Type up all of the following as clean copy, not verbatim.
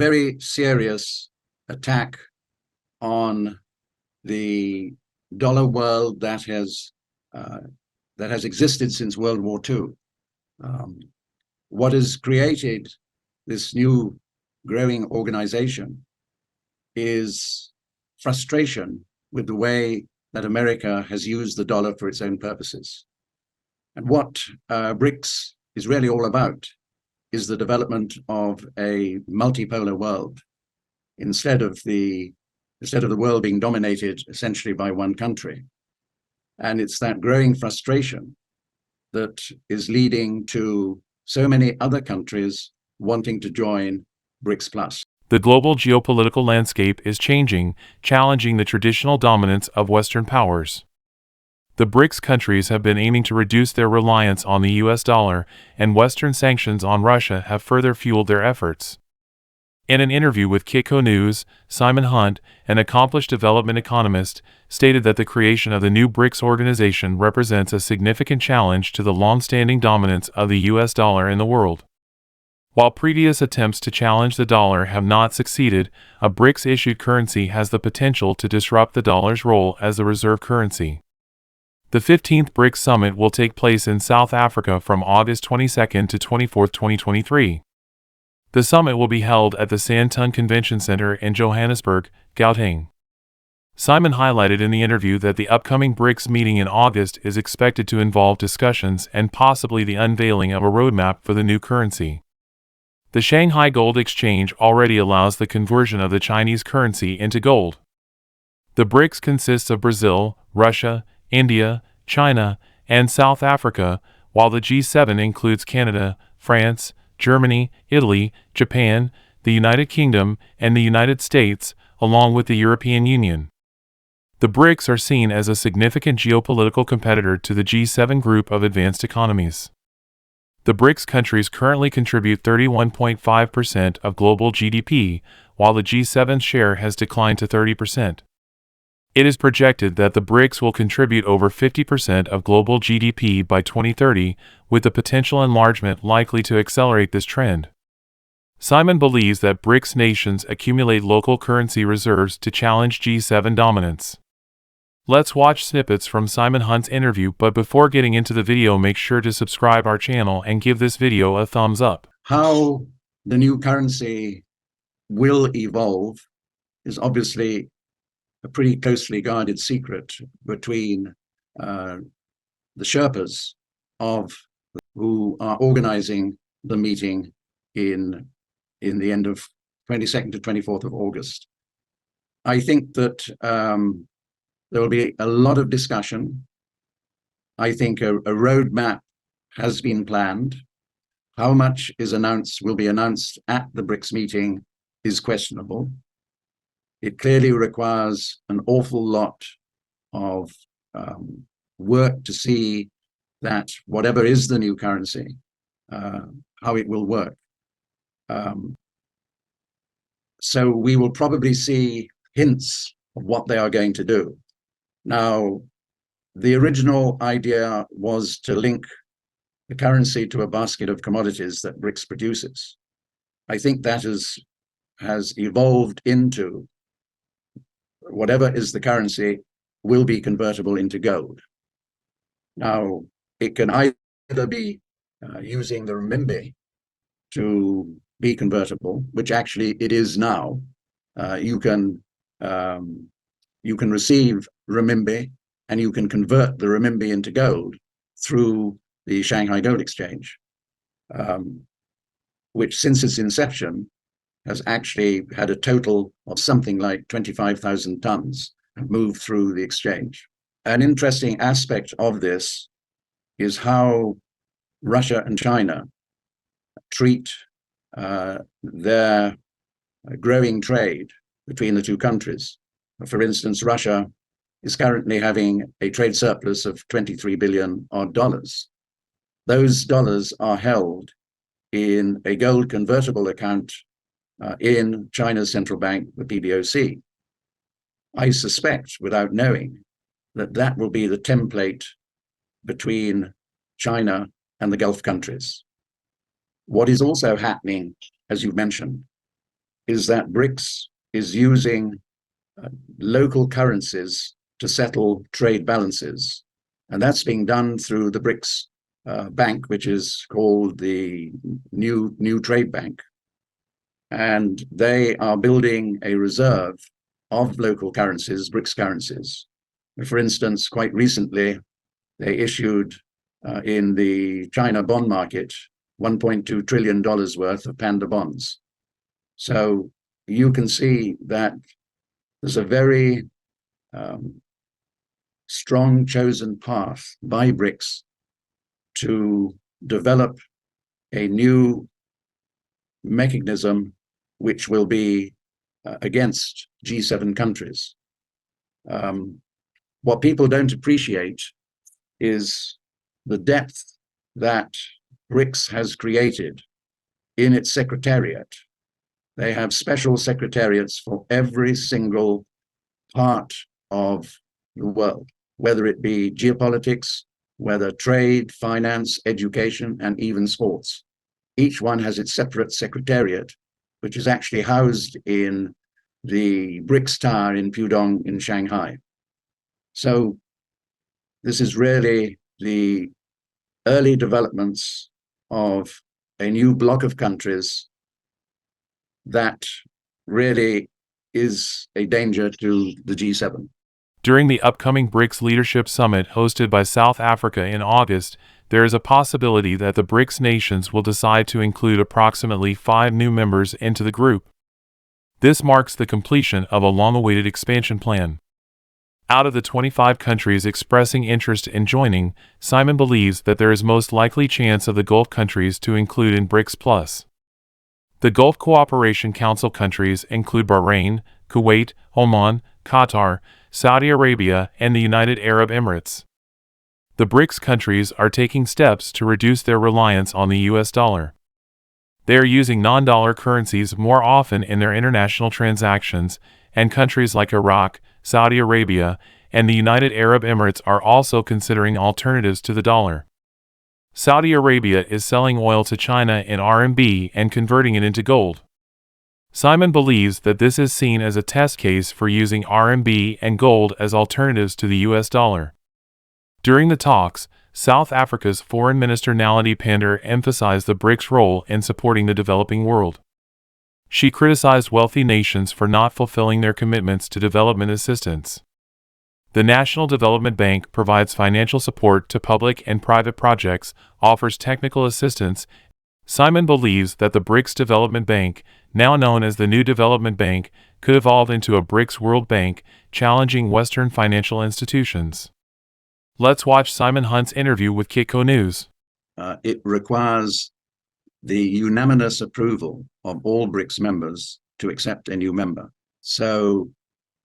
very serious attack on the dollar world that has existed since World War II. What has created this new growing organization is frustration with the way that America has used the dollar for its own purposes. And what BRICS is really all about is the development of a multipolar world instead of the world being dominated essentially by one country. And it's that growing frustration that is leading to so many other countries wanting to join BRICS Plus. The global geopolitical landscape is changing, challenging the traditional dominance of Western powers. The BRICS countries have been aiming to reduce their reliance on the US dollar, and Western sanctions on Russia have further fueled their efforts. In an interview with Kitco News, Simon Hunt, an accomplished development economist, stated that the creation of the new BRICS organization represents a significant challenge to the long-standing dominance of the US dollar in the world. While previous attempts to challenge the dollar have not succeeded, a BRICS-issued currency has the potential to disrupt the dollar's role as the reserve currency. The 15th Brics Summit will take place in South Africa from August 22 to 24, 2023. The summit will be held at the Sandton Convention Centre in Johannesburg, Gauteng. Simon highlighted in the interview that the upcoming BRICS meeting in August is expected to involve discussions and possibly the unveiling of a roadmap for the new currency. The Shanghai Gold Exchange already allows the conversion of the Chinese currency into gold. The BRICS consists of Brazil, Russia, India, China, and South Africa, while the G7 includes Canada, France, Germany, Italy, Japan, the United Kingdom, and the United States, along with the European Union. The BRICS are seen as a significant geopolitical competitor to the G7 group of advanced economies. The BRICS countries currently contribute 31.5% of global GDP, while the G7's share has declined to 30%. It is projected that the BRICS will contribute over 50% of global GDP by 2030, with the potential enlargement likely to accelerate this trend. Simon believes that BRICS nations accumulate local currency reserves to challenge G7 dominance. Let's watch snippets from Simon Hunt's interview, but before getting into the video, make sure to subscribe our channel and give this video a thumbs up. How the new currency will evolve is obviously a pretty closely guarded secret between the Sherpas who are organizing the meeting in the end of 22nd to 24th of August. I think that there will be a lot of discussion. I think a roadmap has been planned. How much will be announced at the BRICS meeting is questionable. It clearly requires an awful lot of work to see that whatever is the new currency, how it will work. So we will probably see hints of what they are going to do. Now, the original idea was to link the currency to a basket of commodities that BRICS produces. I think that has evolved into whatever is the currency will be convertible into gold. Now, it can either be using the renminbi to be convertible, which actually it is now. You can receive renminbi and you can convert the renminbi into gold through the Shanghai Gold Exchange, which since its inception has actually had a total of something like 25,000 tons moved through the exchange. An interesting aspect of this is how Russia and China treat their growing trade between the two countries. For instance, Russia is currently having a trade surplus of $23 billion odd. Those dollars are held in a gold convertible account in China's central bank, the PBOC. I suspect, without knowing, that will be the template between China and the Gulf countries. What is also happening, as you mentioned, is that BRICS is using local currencies to settle trade balances. And that's being done through the BRICS Bank, which is called the New Trade Bank. And they are building a reserve of local currencies, BRICS currencies. For instance, quite recently, they issued in the China bond market $1.2 trillion worth of panda bonds. So you can see that there's a very strong chosen path by BRICS to develop a new mechanism which will be against G7 countries. What people don't appreciate is the depth that BRICS has created in its secretariat. They have special secretariats for every single part of the world, whether it be geopolitics, whether trade, finance, education, and even sports. Each one has its separate secretariat, which is actually housed in the BRICS Tower in Pudong in Shanghai. So this is really the early developments of a new bloc of countries that really is a danger to the G7. During the upcoming BRICS Leadership Summit hosted by South Africa in August, there is a possibility that the BRICS nations will decide to include approximately 5 new members into the group. This marks the completion of a long-awaited expansion plan. Out of the 25 countries expressing interest in joining, Simon believes that there is most likely chance of the Gulf countries to include in BRICS Plus. The Gulf Cooperation Council countries include Bahrain, Kuwait, Oman, Qatar, Saudi Arabia, and the United Arab Emirates. The BRICS countries are taking steps to reduce their reliance on the US dollar. They are using non-dollar currencies more often in their international transactions, and countries like Iraq, Saudi Arabia, and the United Arab Emirates are also considering alternatives to the dollar. Saudi Arabia is selling oil to China in RMB and converting it into gold. Simon believes that this is seen as a test case for using RMB and gold as alternatives to the US dollar. During the talks, South Africa's Foreign Minister Naledi Pandor emphasized the BRICS' role in supporting the developing world. She criticized wealthy nations for not fulfilling their commitments to development assistance. The National Development Bank provides financial support to public and private projects, offers technical assistance. Simon believes that the BRICS Development Bank, now known as the New Development Bank, could evolve into a BRICS World Bank, challenging Western financial institutions. Let's watch Simon Hunt's interview with Kitco News. It requires the unanimous approval of all BRICS members to accept a new member. So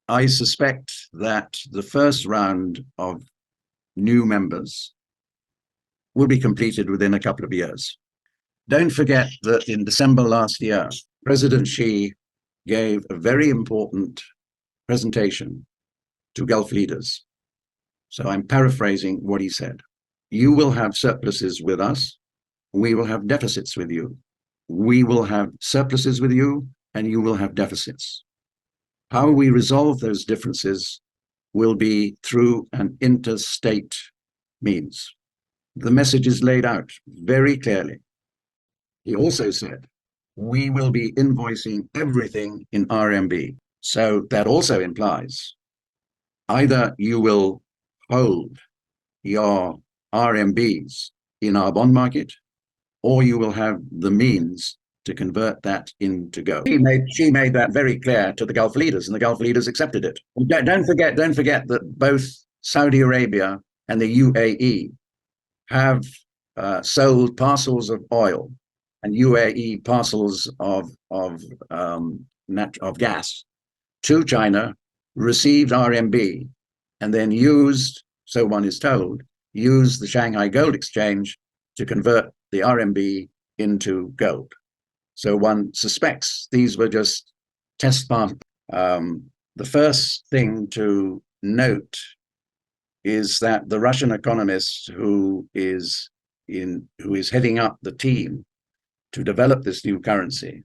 I suspect that the first round of new members will be completed within a couple of years. Don't forget that in December last year, President Xi gave a very important presentation to Gulf leaders. So I'm paraphrasing what he said. You will have surpluses with us. We will have deficits with you. We will have surpluses with you, and you will have deficits. How we resolve those differences will be through an interstate means. The message is laid out very clearly. He also said, we will be invoicing everything in RMB. So that also implies either you will hold your RMBs in our bond market, or you will have the means to convert that into gold. She made that very clear to the Gulf leaders, and the Gulf leaders accepted it. Don't forget that both Saudi Arabia and the UAE have sold parcels of oil and UAE parcels of gas to China, received RMB, and then used, so one is told, used the Shanghai Gold Exchange to convert the RMB into gold. So one suspects these were just test parts. The first thing to note is that the Russian economist who is heading up the team to develop this new currency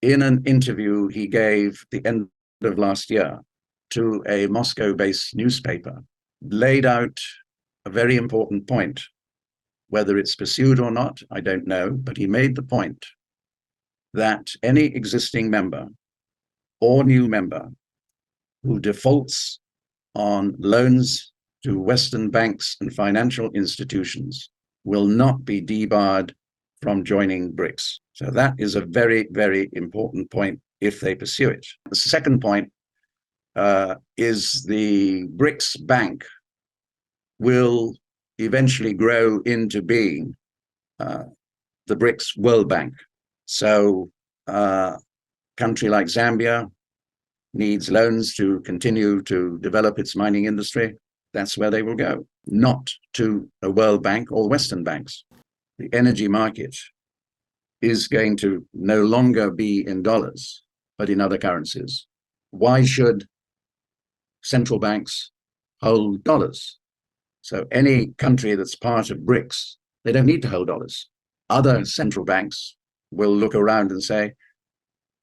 in an interview he gave at the end of last year to a Moscow-based newspaper, laid out a very important point. Whether it's pursued or not, I don't know, but he made the point that any existing member or new member who defaults on loans to Western banks and financial institutions will not be debarred from joining BRICS. So that is a very, very important point if they pursue it. The second point is the BRICS Bank will eventually grow into being the BRICS World Bank. So a country like Zambia needs loans to continue to develop its mining industry. That's where they will go, not to a World Bank or Western banks. The energy market is going to no longer be in dollars, but in other currencies. Why should central banks hold dollars? So any country that's part of BRICS, they don't need to hold dollars. Other central banks will look around and say,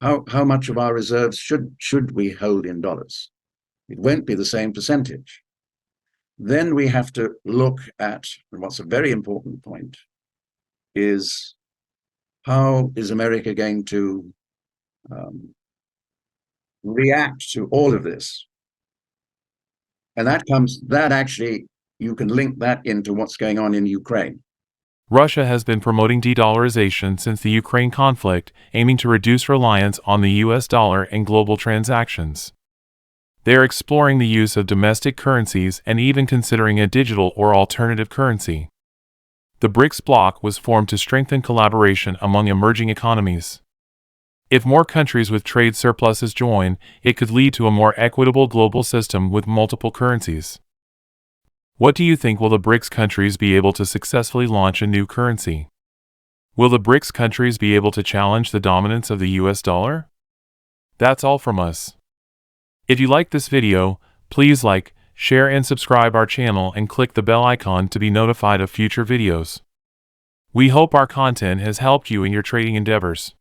how much of our reserves should we hold in dollars? It won't be the same percentage. Then we have to look at, and what's a very important point, is how is America going to react to all of this? And that actually, you can link that into what's going on in Ukraine. Russia has been promoting de-dollarization since the Ukraine conflict, aiming to reduce reliance on the US dollar in global transactions. They are exploring the use of domestic currencies and even considering a digital or alternative currency. The BRICS bloc was formed to strengthen collaboration among emerging economies. If more countries with trade surpluses join, it could lead to a more equitable global system with multiple currencies. What do you think? Will the BRICS countries be able to successfully launch a new currency? Will the BRICS countries be able to challenge the dominance of the US dollar? That's all from us. If you like this video, please like, share and subscribe our channel and click the bell icon to be notified of future videos. We hope our content has helped you in your trading endeavors.